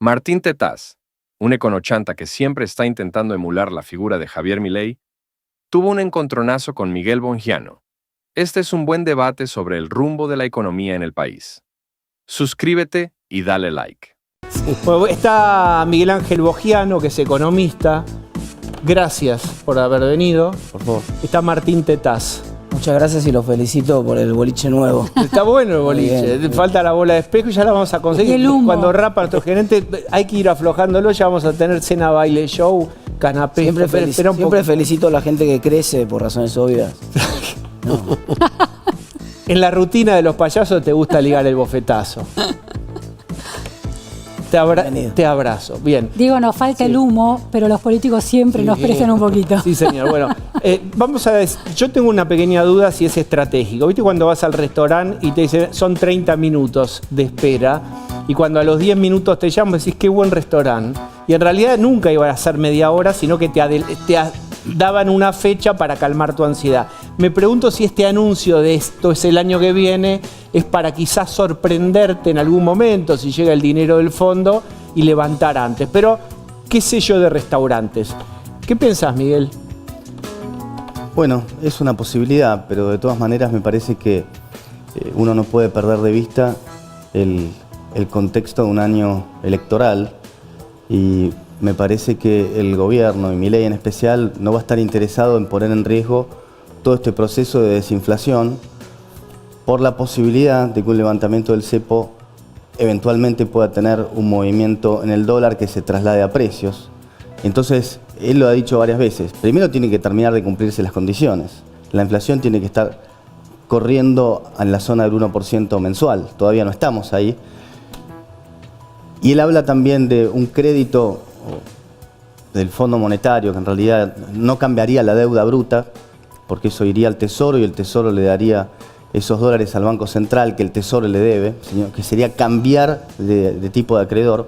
Martín Tetaz, un econochanta que siempre está intentando emular la figura de Javier Milei, tuvo un encontronazo con Miguel Bongiano. Este es un buen debate sobre el rumbo de la economía en el país. Suscríbete y dale like. Bueno, está Miguel Ángel Bongiano, que es economista. Gracias por haber venido. Por favor. Está Martín Tetaz. Muchas gracias y los felicito por el boliche nuevo. Está bueno el boliche. Bien. Falta la bola de espejo y ya la vamos a conseguir. El humo. Cuando rapa nuestro gerente, hay que ir aflojándolo. Ya vamos a tener cena, baile, show, canapé. Siempre, Espera un siempre poco. felicito a la gente que crece por razones obvias. No. En la rutina de los payasos te gusta ligar el bofetazo. Te abrazo. Bien. Digo, nos falta el humo, pero los políticos siempre nos prestan un poquito. Sí, señor. Bueno, yo tengo una pequeña duda si es estratégico. ¿Viste cuando vas al restaurante y te dicen son 30 minutos de espera? Y cuando a los 10 minutos te llaman decís qué buen restaurante. Y en realidad nunca iba a ser media hora, sino que daban una fecha para calmar tu ansiedad. Me pregunto si este anuncio de esto es el año que viene, es para quizás sorprenderte en algún momento, si llega el dinero del fondo, y levantar antes. Pero, ¿qué sé yo de restaurantes? ¿Qué pensás, Miguel? Bueno, es una posibilidad, pero de todas maneras me parece que uno no puede perder de vista el contexto de un año electoral, y me parece que el gobierno, y Milei en especial, no va a estar interesado en poner en riesgo todo este proceso de desinflación por la posibilidad de que un levantamiento del cepo eventualmente pueda tener un movimiento en el dólar que se traslade a precios. Entonces, él lo ha dicho varias veces, primero tiene que terminar de cumplirse las condiciones. La inflación tiene que estar corriendo en la zona del 1% mensual, todavía no estamos ahí. Y él habla también de un crédito del Fondo Monetario, que en realidad no cambiaría la deuda bruta, porque eso iría al Tesoro y el Tesoro le daría esos dólares al Banco Central que el Tesoro le debe, que sería cambiar de tipo de acreedor,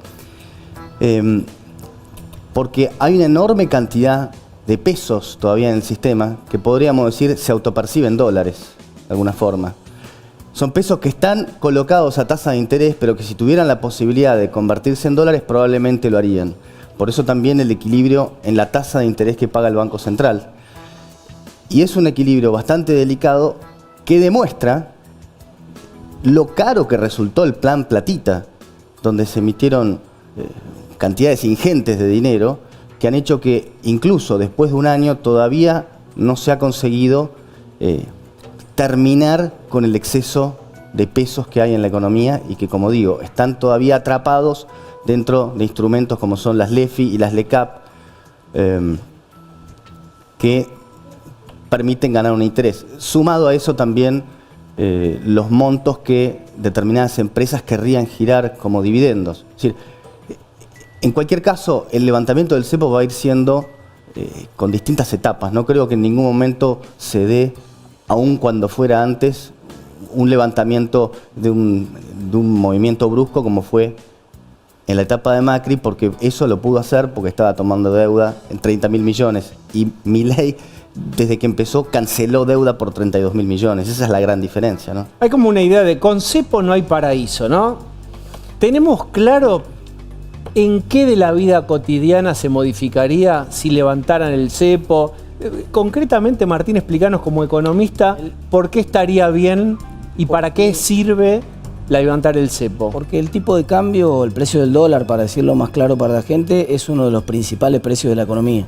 porque hay una enorme cantidad de pesos todavía en el sistema que podríamos decir se autoperciben dólares, de alguna forma. Son pesos que están colocados a tasa de interés, pero que si tuvieran la posibilidad de convertirse en dólares probablemente lo harían. Por eso también el equilibrio en la tasa de interés que paga el Banco Central. Y es un equilibrio bastante delicado que demuestra lo caro que resultó el plan Platita, donde se emitieron cantidades ingentes de dinero que han hecho que incluso después de un año todavía no se ha conseguido terminar con el exceso de pesos que hay en la economía y que, como digo, están todavía atrapados dentro de instrumentos como son las LEFI y las LECAP, que permiten ganar un interés. Sumado a eso también los montos que determinadas empresas querrían girar como dividendos. Es decir, en cualquier caso, el levantamiento del cepo va a ir siendo con distintas etapas. No creo que en ningún momento se dé, aun cuando fuera antes, un levantamiento de un movimiento brusco como fue en la etapa de Macri, porque eso lo pudo hacer porque estaba tomando deuda en 30.000 millones. Y Milei, desde que empezó, canceló deuda por 32.000 millones. Esa es la gran diferencia, ¿no? Hay como una idea de con cepo no hay paraíso, ¿no? ¿Tenemos claro en qué de la vida cotidiana se modificaría si levantaran el cepo? Concretamente, Martín, explícanos como economista por qué estaría bien y para qué sirve levantar el cepo. Porque el tipo de cambio, el precio del dólar, para decirlo más claro para la gente, es uno de los principales precios de la economía.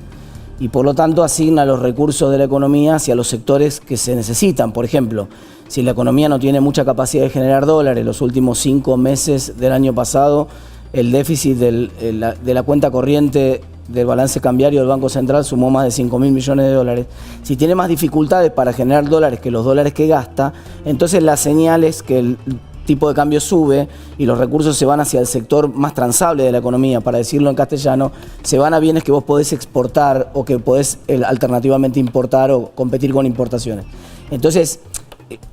Y por lo tanto asigna los recursos de la economía hacia los sectores que se necesitan. Por ejemplo, si la economía no tiene mucha capacidad de generar dólares, los últimos 5 meses del año pasado, el déficit de la cuenta corriente del balance cambiario del Banco Central sumó más de 5.000 millones de dólares. Si tiene más dificultades para generar dólares que los dólares que gasta, entonces la señal es que el tipo de cambio sube y los recursos se van hacia el sector más transable de la economía, para decirlo en castellano, se van a bienes que vos podés exportar o que podés alternativamente importar o competir con importaciones. Entonces,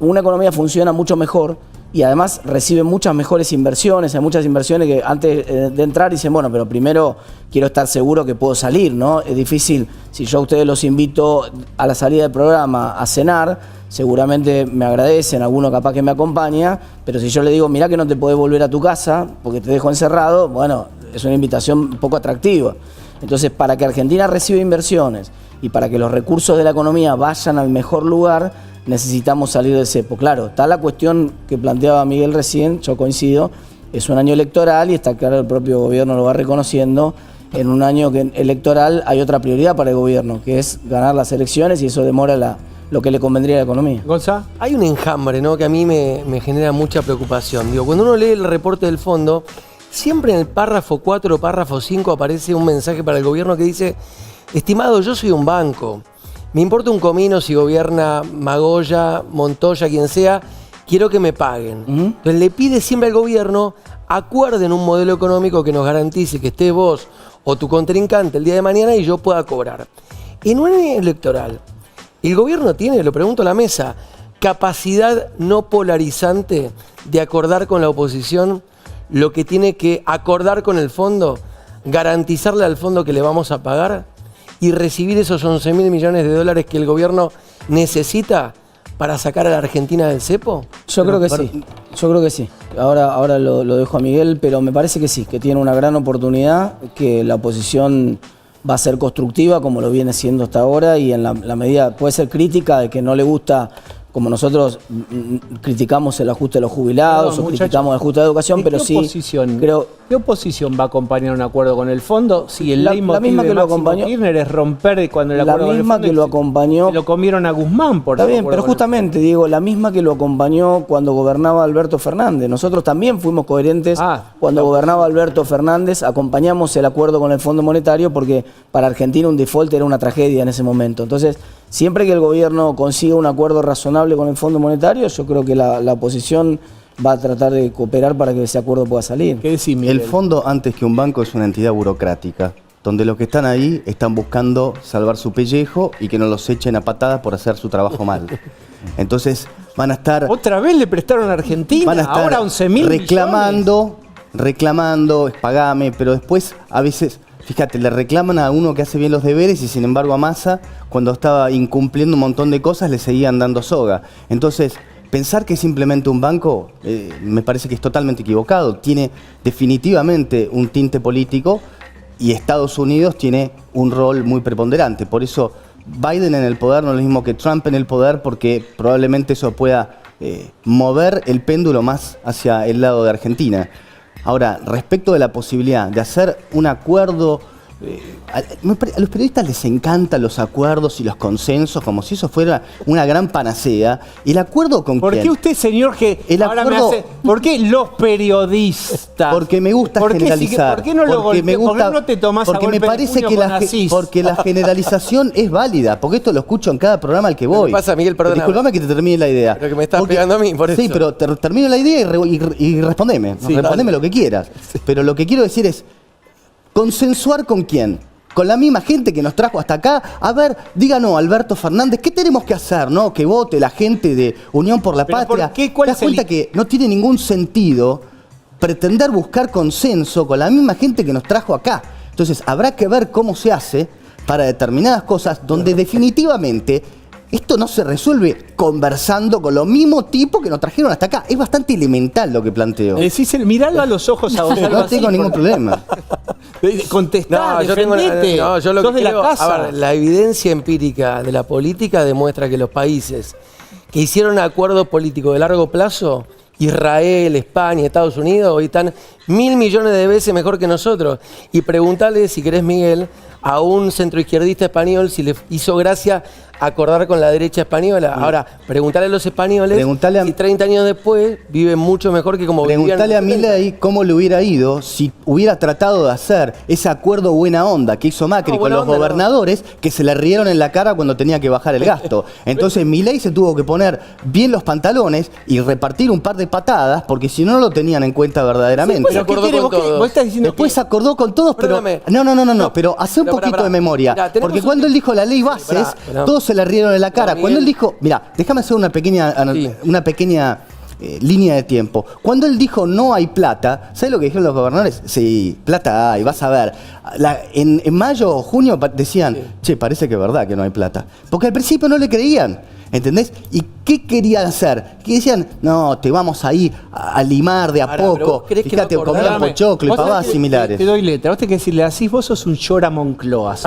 una economía funciona mucho mejor y además recibe muchas mejores inversiones. Hay muchas inversiones que antes de entrar dicen, bueno, pero primero quiero estar seguro que puedo salir, ¿no? Es difícil, si yo a ustedes los invito a la salida del programa a cenar, seguramente me agradecen, alguno capaz que me acompaña, pero si yo le digo, mirá que no te podés volver a tu casa porque te dejo encerrado, bueno, es una invitación poco atractiva. Entonces, para que Argentina reciba inversiones y para que los recursos de la economía vayan al mejor lugar, necesitamos salir del cepo. Claro, está la cuestión que planteaba Miguel recién, yo coincido, es un año electoral y está claro, el propio gobierno lo va reconociendo. En un año electoral hay otra prioridad para el gobierno, que es ganar las elecciones, y eso demora lo que le convendría a la economía. Gonza. Hay un enjambre, ¿no?, que a mí me genera mucha preocupación. Digo, cuando uno lee el reporte del fondo, siempre en el párrafo 4 o párrafo 5 aparece un mensaje para el gobierno que dice: estimado, yo soy un banco, me importa un comino si gobierna Magoya, Montoya, quien sea, quiero que me paguen. Entonces le pide siempre al gobierno: acuerden un modelo económico que nos garantice que estés vos o tu contrincante el día de mañana y yo pueda cobrar. En un año electoral, el gobierno tiene, lo pregunto a la mesa, capacidad no polarizante de acordar con la oposición lo que tiene que acordar con el fondo, garantizarle al fondo que le vamos a pagar y recibir esos 11.000 millones de dólares que el gobierno necesita para sacar a la Argentina del cepo? Yo creo que sí, yo creo que sí. Ahora lo dejo a Miguel, pero me parece que sí, que tiene una gran oportunidad, que la oposición va a ser constructiva como lo viene siendo hasta ahora, y en la medida, puede ser crítica de que no le gusta, como nosotros criticamos el ajuste de los jubilados, o criticamos el ajuste de la educación, pero sí creo... ¿Qué oposición va a acompañar un acuerdo con el fondo si el la misma que lo acompañó Kirchner es romper cuando el acuerdo la misma con el fondo que lo acompañó, lo comieron a Guzmán por está bien, pero justamente digo, la misma que lo acompañó cuando gobernaba Alberto Fernández. Nosotros también fuimos coherentes cuando gobernaba Alberto Fernández, acompañamos el acuerdo con el Fondo Monetario porque para Argentina un default era una tragedia en ese momento. Entonces, siempre que el gobierno consiga un acuerdo razonable con el Fondo Monetario, yo creo que la oposición va a tratar de cooperar para que ese acuerdo pueda salir. ¿Qué decís, Miguel? El fondo, antes que un banco, es una entidad burocrática, donde los que están ahí están buscando salvar su pellejo y que no los echen a patadas por hacer su trabajo mal. Entonces van a estar... ¿Otra vez le prestaron a Argentina? Van a estar ahora 11.000 reclamando, pagame, pero después a veces... Fíjate, le reclaman a uno que hace bien los deberes y sin embargo a Massa, cuando estaba incumpliendo un montón de cosas, le seguían dando soga. Entonces, pensar que es simplemente un banco me parece que es totalmente equivocado. Tiene definitivamente un tinte político y Estados Unidos tiene un rol muy preponderante. Por eso Biden en el poder no es lo mismo que Trump en el poder, porque probablemente eso pueda mover el péndulo más hacia el lado de Argentina. Ahora, respecto de la posibilidad de hacer un acuerdo, a los periodistas les encantan los acuerdos y los consensos, como si eso fuera una gran panacea. ¿El acuerdo con quién? ¿Por qué usted, señor, que ahora me hace... ¿Por qué los periodistas? Porque me gusta generalizar. ¿Por qué no lo golpeas? ¿Por qué no te tomás a golpe me parece de que puño con Asís? porque la generalización es válida, porque esto lo escucho en cada programa al que voy. ¿Qué pasa, Miguel? Perdóname. Disculpame que te termine la idea. Pero que me estás pegando a mí, por eso. Sí, pero termino la idea y respondeme. Sí, respondeme lo que quieras. Sí. Pero lo que quiero decir es, ¿consensuar con quién? Con la misma gente que nos trajo hasta acá. A ver, díganos, Alberto Fernández, ¿qué tenemos que hacer? ¿No? Que vote la gente de Unión por la Patria. ¿Por qué? ¿Cuál ¿Te das cuenta que no tiene ningún sentido pretender buscar consenso con la misma gente que nos trajo acá? Entonces, habrá que ver cómo se hace para determinadas cosas donde definitivamente esto no se resuelve conversando con los mismos tipos que nos trajeron hasta acá. Es bastante elemental lo que planteo. Miralo a los ojos a Gonzalo. No tengo ningún problema. Contestá, defendete. Yo lo sos que de creo, la casa. a ver, la evidencia empírica de la política demuestra que los países que hicieron acuerdos políticos de largo plazo, Israel, España, Estados Unidos, hoy están 1.000 millones de veces mejor que nosotros. Y preguntale, si querés, Miguel, a un centroizquierdista español si le hizo gracia acordar con la derecha española. Ahora, preguntale a los españoles si 30 años después viven mucho mejor que como vivían. Preguntale a Milei cómo le hubiera ido si hubiera tratado de hacer ese acuerdo buena onda que hizo Macri con los gobernadores que se le rieron en la cara cuando tenía que bajar el gasto. Entonces Milei se tuvo que poner bien los pantalones y repartir un par de patadas porque si no lo tenían en cuenta verdaderamente. Sí, acordó con todos. ¿Vos estás diciendo después que... acordó con todos, pero... No, pero hace un poquito de memoria. Mirá, porque cuando él dijo la ley bases, todos se le rieron en la cara. Cuando él dijo... Mirá, déjame hacer una pequeña línea de tiempo. Cuando él dijo no hay plata, ¿sabes lo que dijeron los gobernadores? Sí, plata hay, vas a ver. En mayo o junio decían, che, parece que es verdad que no hay plata. Porque al principio no le creían. ¿Entendés? ¿Y qué querían hacer? Que decían, no, te vamos ahí a limar de a Ahora, pero poco. ¿vos creés que Fíjate, no comían acordás? pochoclo y Vos sabés pavadas que similares. Te doy letra. Vos tenés que decirle así, vos sos un llora Moncloas.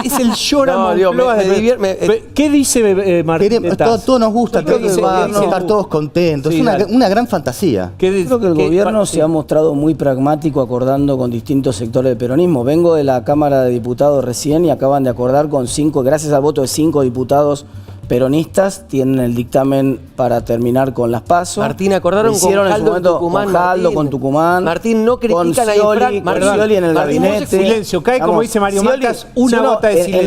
Es el llora No, digo, Moncloas. ¿Qué dice Martín? Queremos, todo nos gusta, Yo creo todo que vamos a dice- estar todos contentos. Sí, Es dale. una gran fantasía. Creo que el gobierno se ha mostrado muy pragmático acordando con distintos sectores del peronismo. Vengo de la Cámara de Diputados recién y acaban de acordar con 5, gracias al voto de 5 diputados peronistas, tienen el dictamen para terminar con las PASO. Martín, acordaron Hicieron con en su Jaldo en momento Tucumán, con Jaldo, Martín. con Tucumán. Martín, no critican con a Scioli, Infran- con Martín, Scioli en el Martín, gabinete. silencio, cae como dice Mario Marcas, una gota de silencio.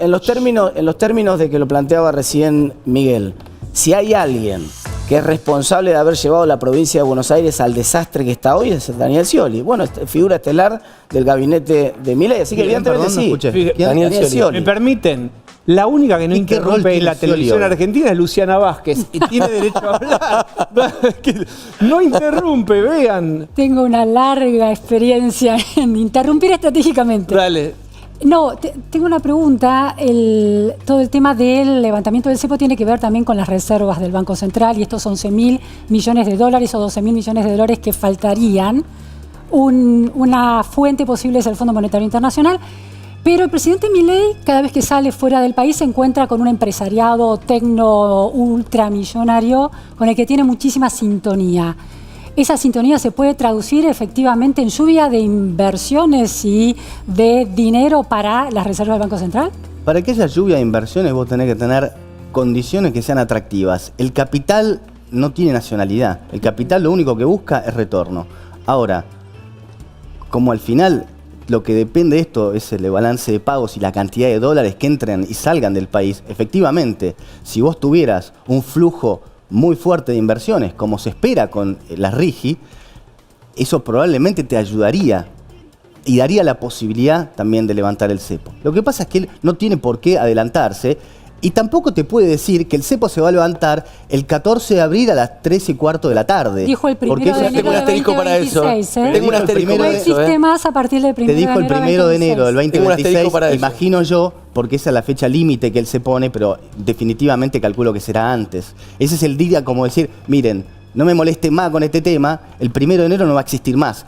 En los términos de que lo planteaba recién Miguel, si hay alguien que es responsable de haber llevado la provincia de Buenos Aires al desastre que está hoy, es Daniel Scioli. Bueno, figura estelar del gabinete de Milei, así que evidentemente Perdón, no sí. escuché. Fíjate, ¿Quién? Daniel Scioli. ¿Me permiten? La única que no ¿Y qué rol interrumpe en tiene la televisión Scioli hoy? argentina es Luciana Vázquez y tiene derecho a hablar. No interrumpe, vean. Tengo una larga experiencia en interrumpir estratégicamente. Dale. No, tengo una pregunta. Todo el tema del levantamiento del cepo tiene que ver también con las reservas del Banco Central y estos 11.000 millones de dólares o 12.000 millones de dólares que faltarían. Una fuente posible es el Fondo Monetario Internacional. Pero el presidente Milei, cada vez que sale fuera del país, se encuentra con un empresariado tecno ultramillonario con el que tiene muchísima sintonía. ¿Esa sintonía se puede traducir efectivamente en lluvia de inversiones y de dinero para las reservas del Banco Central? Para que haya lluvia de inversiones vos tenés que tener condiciones que sean atractivas. El capital no tiene nacionalidad. El capital lo único que busca es retorno. Ahora, como al final lo que depende de esto es el balance de pagos y la cantidad de dólares que entren y salgan del país, efectivamente, si vos tuvieras un flujo muy fuerte de inversiones, como se espera con la RIGI, eso probablemente te ayudaría y daría la posibilidad también de levantar el cepo. Lo que pasa es que él no tiene por qué adelantarse y tampoco te puede decir que el cepo se va a levantar el 14 de abril a las 3:15 de la tarde. Dijo el Porque primero de eso- Tengo enero un de asterisco para eso. 2026, ¿eh? Tengo un Te dijo el asterisco primero No para de- eso. existe más a partir del Te primero dijo el de enero 1 de enero del 2026. Tengo un asterisco 2026, para eso. imagino yo, porque esa es la fecha límite que él se pone, pero definitivamente calculo que será antes. Ese es el día como decir, miren, no me moleste más con este tema, el 1 de enero no va a existir más.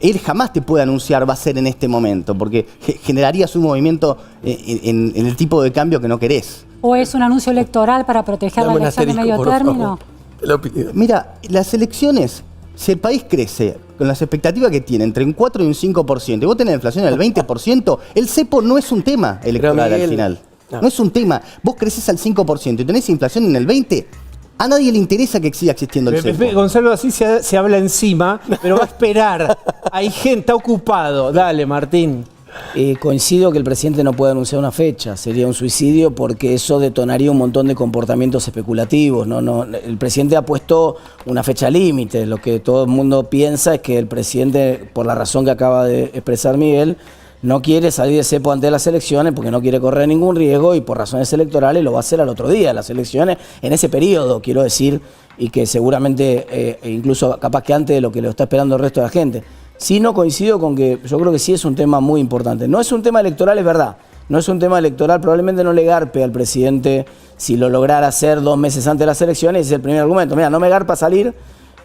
Él jamás te puede anunciar va a ser en este momento, porque generarías un movimiento en el tipo de cambio que no querés. ¿O es un anuncio electoral para proteger Dame la un elección de asterisco, medio por término? favor. Te lo pido. Mira, las elecciones, si el país crece con las expectativas que tiene entre un 4 y un 5%, y vos tenés la inflación del 20%, el cepo no es un tema electoral Miguel, al final. no. No es un tema. Vos creces al 5% y tenés inflación en el 20%, a nadie le interesa que siga existiendo el cepo. Gonzalo así se habla encima, pero va a esperar. Hay gente, está ocupado. Dale, Martín. Coincido que el presidente no puede anunciar una fecha, sería un suicidio porque eso detonaría un montón de comportamientos especulativos. No, el presidente ha puesto una fecha límite, lo que todo el mundo piensa es que el presidente, por la razón que acaba de expresar Miguel, no quiere salir de cepo ante las elecciones porque no quiere correr ningún riesgo y por razones electorales lo va a hacer al otro día de las elecciones, en ese periodo, quiero decir, y que seguramente, incluso capaz que antes de lo que lo está esperando el resto de la gente. Sí, no coincido con que yo creo que sí es un tema muy importante. No es un tema electoral, es verdad. No es un tema electoral, probablemente no le garpe al presidente si lo lograra hacer 2 meses antes de las elecciones, es el primer argumento. Mira, no me garpa salir,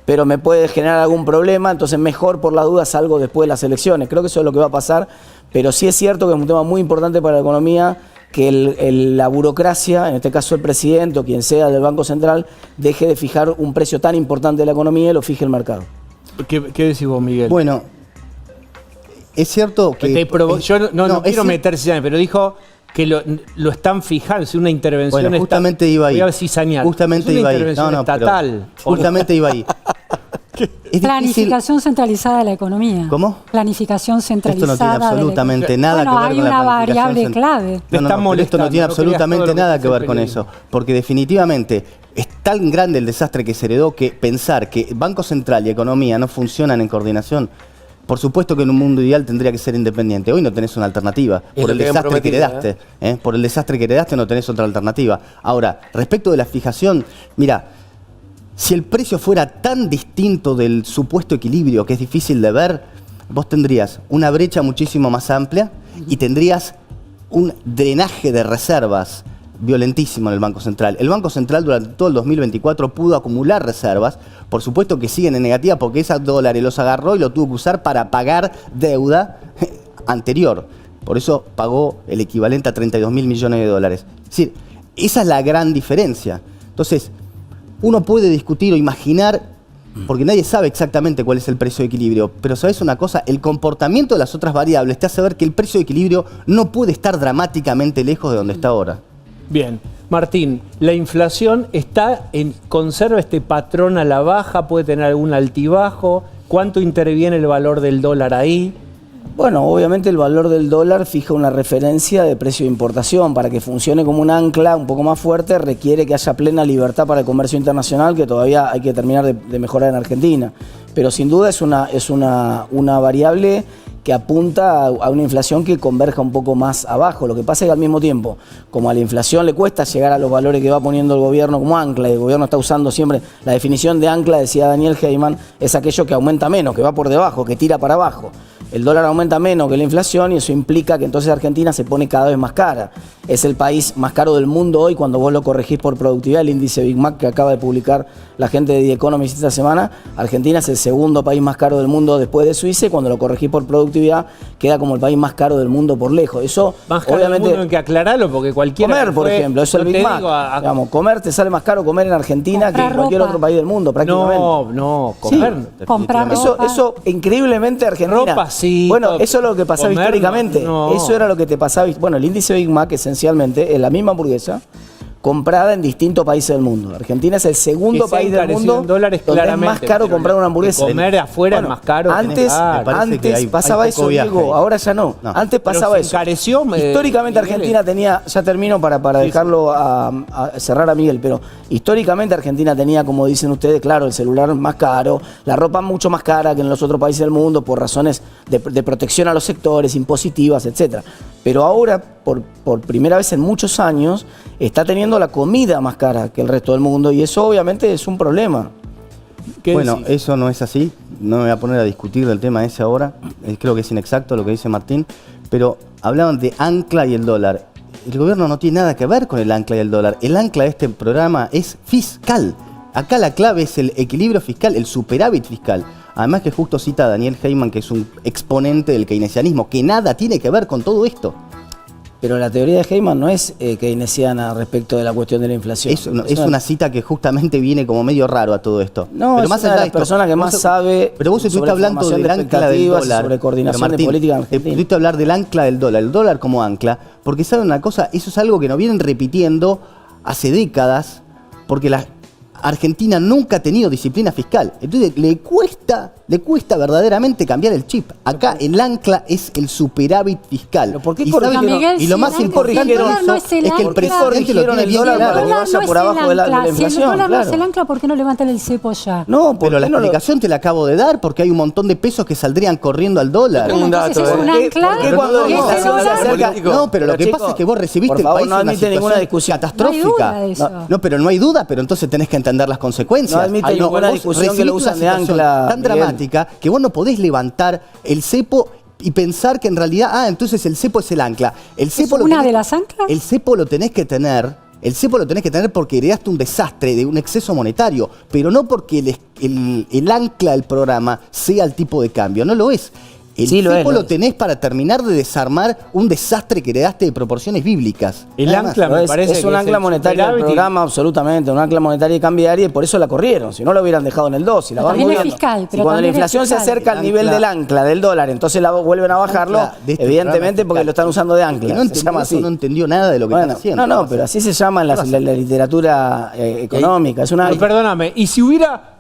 pero me puede generar algún problema, entonces mejor por la duda salgo después de las elecciones. Creo que eso es lo que va a pasar, pero sí es cierto que es un tema muy importante para la economía, que la burocracia, en este caso el presidente o quien sea del Banco Central, deje de fijar un precio tan importante de la economía y lo fije el mercado. ¿Qué decís vos, Miguel? Bueno, es cierto que... Yo no es quiero cier- meterse, pero dijo que lo están fijando, es una intervención Bueno, justamente iba ahí. Voy a cizañar. Justamente es una iba ahí. intervención pero estatal. justamente iba ahí. Es difícil- Planificación centralizada de la economía. ¿Cómo? Planificación Esto centralizada. no tiene absolutamente de la... nada Bueno, que ver hay con la una planificación variable cent- clave. Te No, están pero esto no molestando, tiene no absolutamente querías todo lo nada que que ver dice con Pellegrini. eso, porque definitivamente es tan grande el desastre que se heredó que pensar que Banco Central y economía no funcionan en coordinación, por supuesto que en un mundo ideal tendría que ser independiente. Hoy no tenés una alternativa, Es por lo el que habían desastre que prometido, heredaste. Por el desastre que heredaste no tenés otra alternativa. Ahora, respecto de la fijación, mira, si el precio fuera tan distinto del supuesto equilibrio, que es difícil de ver, vos tendrías una brecha muchísimo más amplia y tendrías un drenaje de reservas violentísimo en el Banco Central. El Banco Central durante todo el 2024 pudo acumular reservas, por supuesto que siguen en negativa porque esos dólares los agarró y lo tuvo que usar para pagar deuda anterior. Por eso pagó el equivalente a 32.000 millones de dólares. Es decir, esa es la gran diferencia. Entonces, uno puede discutir o imaginar, porque nadie sabe exactamente cuál es el precio de equilibrio, pero ¿sabes una cosa? El comportamiento de las otras variables te hace ver que el precio de equilibrio no puede estar dramáticamente lejos de donde está ahora. Bien, Martín, la inflación conserva este patrón a la baja, puede tener algún altibajo. ¿Cuánto interviene el valor del dólar ahí? Bueno, obviamente el valor del dólar fija una referencia de precio de importación. Para que funcione como un ancla un poco más fuerte requiere que haya plena libertad para el comercio internacional, que todavía hay que terminar de mejorar en Argentina. Pero sin duda es una variable que apunta a una inflación que converja un poco más abajo. Lo que pasa es que al mismo tiempo, como a la inflación le cuesta llegar a los valores que va poniendo el gobierno como ancla, y el gobierno está usando siempre la definición de ancla, decía Daniel Heyman, es aquello que aumenta menos, que va por debajo, que tira para abajo. El dólar aumenta menos que la inflación y eso implica que entonces Argentina se pone cada vez más cara. Es el país más caro del mundo hoy cuando vos lo corregís por productividad. El índice Big Mac que acaba de publicar la gente de The Economist esta semana, Argentina es el segundo país más caro del mundo después de Suiza y cuando lo corregís por productividad queda como el país más caro del mundo por lejos. Eso más caro obviamente del mundo, hay que aclararlo porque cualquiera... Comer, por ejemplo, eso es el Big Mac. Digamos, comer te sale más caro comer en Argentina que en cualquier otro país del mundo prácticamente. No, comer. Sí. Comprar ropa. Eso increíblemente Argentina. Ropa, sí. Bueno, eso es lo que pasaba Comer, históricamente. no. Eso era lo que te pasaba. Bueno, el índice Big Mac esencialmente es la misma hamburguesa comprada en distintos países del mundo. Argentina es el segundo país del mundo en dólares, donde es claramente, más caro comprar una hamburguesa. Comer afuera es más caro. Antes pasaba eso, Diego, ahora ya no. Antes pasaba eso. Encareció, históricamente Argentina tenía, ya termino para dejarlo a cerrar a Miguel, pero históricamente Argentina tenía, como dicen ustedes, claro, el celular más caro, la ropa mucho más cara que en los otros países del mundo por razones de protección a los sectores, impositivas, etcétera. Pero ahora, por primera vez en muchos años, está teniendo la comida más cara que el resto del mundo y eso obviamente es un problema. Bueno, eso no es así. No me voy a poner a discutir del tema ese ahora. Creo que es inexacto lo que dice Martín. Pero hablaban de ancla y el dólar. El gobierno no tiene nada que ver con el ancla y el dólar. El ancla de este programa es fiscal. Acá la clave es el equilibrio fiscal, el superávit fiscal. Además que justo cita a Daniel Heyman, que es un exponente del keynesianismo, que nada tiene que ver con todo esto. Pero la teoría de Heyman no es keynesiana respecto de la cuestión de la inflación. Es una cita que justamente viene como medio raro a todo esto. No, pero es una de las personas que más sabe. Pero vos estuviste hablando del ancla del dólar. Sobre coordinación Martín, de política en Argentina. Estuviste hablar del ancla del dólar, el dólar como ancla, porque saben una cosa, eso es algo que nos vienen repitiendo hace décadas, porque la Argentina nunca ha tenido disciplina fiscal. Entonces le cuesta verdaderamente cambiar el chip. Acá el ancla es el superávit fiscal. ¿Pero por qué y lo más importante de eso es que el presidente lo tiene bien claro. Que vaya por abajo de la inflación. Si el dólar no es el ancla, ¿por qué no levantan el cepo ya? No, pero la explicación te la acabo de dar porque hay un montón de pesos que saldrían corriendo al dólar. Tengo un dato. ¿Es un ancla? No, pero lo que pasa es que vos recibiste el país en una situación catastrófica. No, pero no hay duda, pero entonces tenés que entender las consecuencias. No admite ninguna discusión que lo usan de ancla tan dramática que vos no podés levantar el cepo y pensar que en realidad, entonces el cepo es el ancla. El cepo ¿Es una de las anclas? El cepo lo tenés que tener. El cepo lo tenés que tener porque heredaste un desastre, de un exceso monetario, pero no porque el ancla del programa sea el tipo de cambio. No lo es. El cepo lo tenés para terminar de desarmar un desastre que heredaste de proporciones bíblicas. El ancla me parece es un ancla monetario del programa, absolutamente, un ancla monetaria y cambiaria, y por eso la corrieron. Si no, lo hubieran dejado en el 2. Y también es fiscal. Y cuando la inflación se acerca al nivel del ancla, del dólar, entonces la vuelven a bajarlo, evidentemente porque lo están usando de ancla. Se llama así. No entendió nada de lo que están haciendo. No, pero así se llama en la literatura económica. Es una... Perdóname, y si hubiera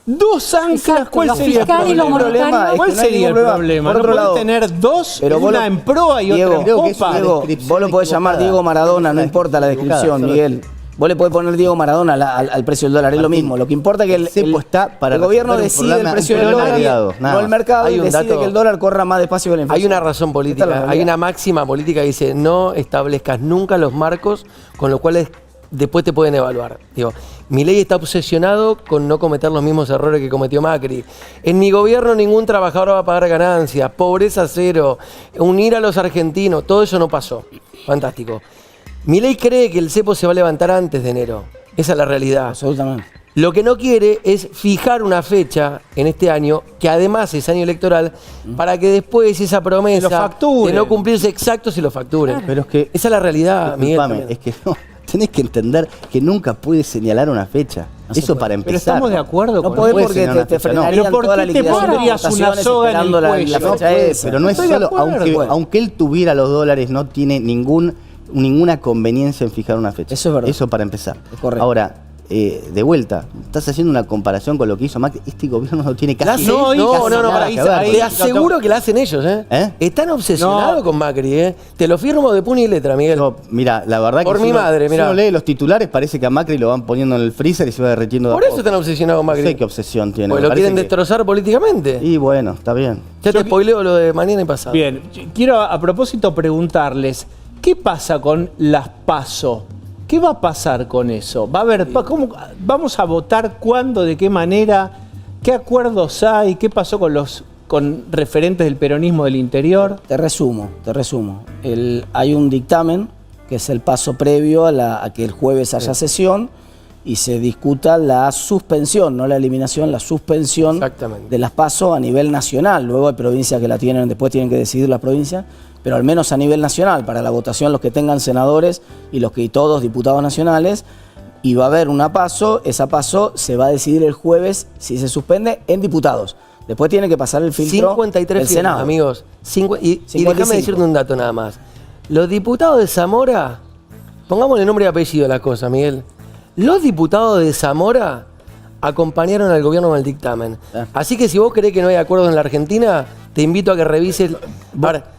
dos anclas, ¿cuál sería el problema? ¿Cuál sería el problema? No podés tener dos, pero una en proa y otra en popa. Vos lo podés llamar Diego Maradona, no importa la descripción, Miguel. Vos le podés poner Diego Maradona al precio del dólar, es lo mismo. Lo que importa es que el gobierno decide el precio del dólar, no el mercado, y decide que el dólar corra más despacio que la inflación. Hay una razón política, hay una máxima política que dice no establezcas nunca los marcos con los cuales después te pueden evaluar. Digo, Milei está obsesionado con no cometer los mismos errores que cometió Macri. En mi gobierno ningún trabajador va a pagar ganancias, pobreza cero, unir a los argentinos, todo eso no pasó. Fantástico. Milei cree que el cepo se va a levantar antes de enero. Esa es la realidad. Absolutamente. Lo que no quiere es fijar una fecha en este año, que además es año electoral, para que después esa promesa de no cumplirse exacto se lo facturen. Pero es que, esa es la realidad, Miguel. disculpame, es que no, tenés que entender que nunca puede señalar una fecha. Eso para empezar. Pero estamos de acuerdo No con podés puede porque señalar una te fecha, frenarían Pero ¿por toda la qué te liquidación de pondrías una exportaciones soga en el esperando cuello? la No fecha puede, esa. pero no es Estoy de solo, acuerdo. aunque él tuviera los dólares, no tiene ninguna conveniencia en fijar una fecha. Eso es verdad. Eso para empezar. Es correcto. Ahora, de vuelta, estás haciendo una comparación con lo que hizo Macri. Este gobierno no tiene casi, No, casi nada para que ver. te aseguro que la hacen ellos, ¿eh? ¿Eh? Están obsesionados con Macri, ¿eh? Te lo firmo de puño y letra, Miguel. No, mira, la verdad Por que mi madre, si mirá. uno lee los titulares, parece que a Macri lo van poniendo en el freezer y se va derritiendo de a Por eso poco. están obsesionados con Macri. No sé qué obsesión tiene. Porque me lo quieren parece que- destrozar políticamente. Y bueno, está bien. Ya te spoileo lo de mañana y pasado. Bien, quiero a propósito preguntarles, ¿qué pasa con las PASO? ¿Qué va a pasar con eso? ¿Va a haber, vamos a votar cuándo, de qué manera? ¿Qué acuerdos hay? ¿Qué pasó con referentes del peronismo del interior? Te resumo. Hay un dictamen que es el paso previo a que el jueves haya sesión y se discuta la suspensión, no la eliminación, la suspensión Exactamente. de las PASO a nivel nacional. Luego hay provincias que la tienen, después tienen que decidir las provincias, pero al menos a nivel nacional, para la votación los que tengan senadores y todos diputados nacionales, y va a haber una PASO, esa PASO se va a decidir el jueves si se suspende en diputados. Después tiene que pasar el filtro 53 del firmas, Senado. amigos. Y 55. déjame decirte un dato nada más. Los diputados de Zamora, pongámosle nombre y apellido a la cosa, Miguel. Los diputados de Zamora acompañaron al gobierno con el dictamen. Así que si vos creés que no hay acuerdos en la Argentina, te invito a que revises.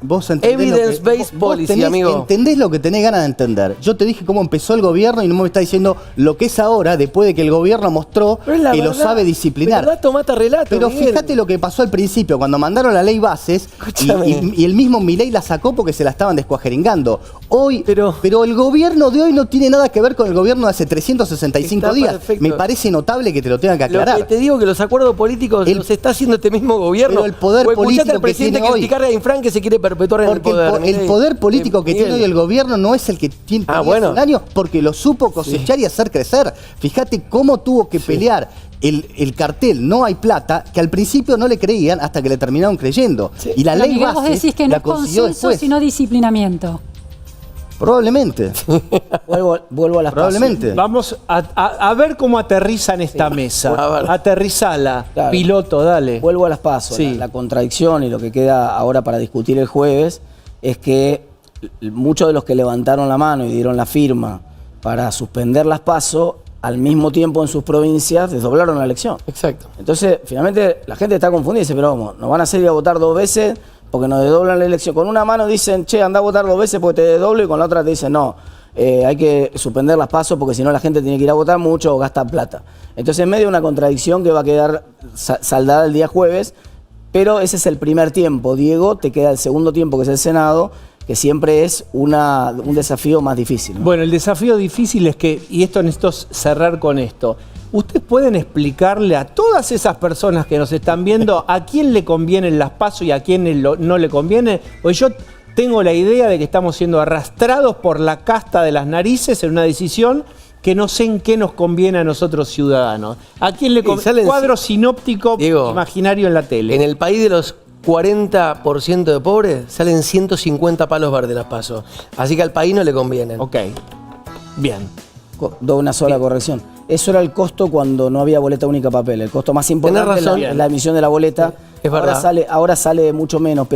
Vos entendés Evidence-based vos policy, tenés- amigo. Entendés lo que tenés ganas de entender. Yo te dije cómo empezó el gobierno y no me está diciendo lo que es ahora, después de que el gobierno mostró Pero es la que lo verdad. sabe disciplinar. Pero dato mata relato, Pero Miguel. fíjate lo que pasó al principio, cuando mandaron la ley bases Escúchame. y el mismo Milei la sacó porque se la estaban descuajeringando. Hoy, Pero- pero el gobierno de hoy no tiene nada que ver con el gobierno de hace 365 Está días. perfecto. Me parece notable que te lo tengan que Lo aclarar. que te digo que los acuerdos políticos los está haciendo este mismo gobierno. Pero el poder O escuchate político al que presidente tiene hoy. criticar a Infran que se quiere perpetuar en el Porque poder. el Miguel. poder político que Miguel. tiene hoy el gobierno no es el que tiene bueno. hace un año, porque lo supo cosechar y hacer crecer. Fíjate cómo tuvo que pelear el cartel No hay plata, que al principio no le creían hasta que le terminaron creyendo. Y la Pero, ley Miguel, vos base decís que no la es consiguió consenso, después. sino disciplinamiento. Probablemente. Vuelvo a las Probablemente. PASO. Vamos a ver cómo aterriza en esta mesa. A ver. Aterrizala, Claro. piloto, dale. Vuelvo a las PASO. Sí. La contradicción y lo que queda ahora para discutir el jueves es que muchos de los que levantaron la mano y dieron la firma para suspender las PASO, al mismo tiempo en sus provincias desdoblaron la elección. Exacto. Entonces, finalmente, la gente está confundida y dice, pero vamos, nos van a hacer ir a votar 2 veces porque nos desdoblan la elección. Con una mano dicen, che, anda a votar 2 veces porque te desdoblo, y con la otra te dicen, no, hay que suspender las PASO porque si no la gente tiene que ir a votar mucho o gasta plata. Entonces, en medio de una contradicción que va a quedar saldada el día jueves, pero ese es el primer tiempo. Diego, te queda el segundo tiempo, que es el Senado, que siempre es un desafío más difícil, ¿no? Bueno, el desafío difícil es que, y esto necesito cerrar con esto, ¿ustedes pueden explicarle a todas esas personas que nos están viendo a quién le convienen las PASO y a quién no le conviene? Porque yo tengo la idea de que estamos siendo arrastrados por la casta de las narices en una decisión que no sé en qué nos conviene a nosotros ciudadanos. ¿A quién le Sí, conviene? salen- Cuadro sinóptico Diego, imaginario en la tele. En el país de los 40% de pobres salen 150 palos verdes las PASO. Así que al país no le convienen. Ok, bien. Doy una sola corrección. Eso era el costo cuando no había boleta única papel. El costo más importante Tenés razón. es la emisión de la boleta. Es verdad. Ahora sale mucho menos,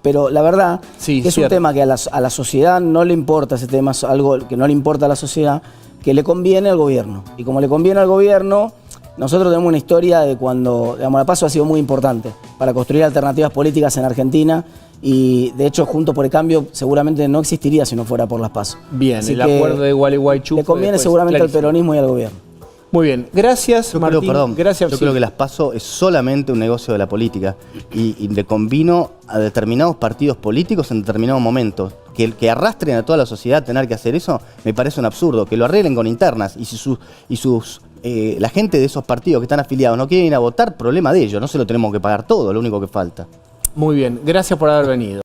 pero la verdad Sí, que es cierto. un tema que a la sociedad no le importa, ese tema es algo que no le importa a la sociedad, que le conviene al gobierno. Y como le conviene al gobierno, nosotros tenemos una historia de cuando, digamos, la PASO ha sido muy importante para construir alternativas políticas en Argentina, y de hecho Juntos por el Cambio seguramente no existiría si no fuera por las PASO. Bien, Así el que acuerdo de Gualeguaychú le fue conviene después seguramente al clarísimo. peronismo y al gobierno. Muy bien, gracias Yo Martín. creo, perdón, Gracias. yo sí. creo que las PASO es solamente un negocio de la política y le convino a determinados partidos políticos en determinados momentos. Que arrastren a toda la sociedad a tener que hacer eso me parece un absurdo. Que lo arreglen con internas y si la gente de esos partidos que están afiliados no quieren ir a votar, problema de ellos. No se lo tenemos que pagar todo, lo único que falta. Muy bien, gracias por haber venido.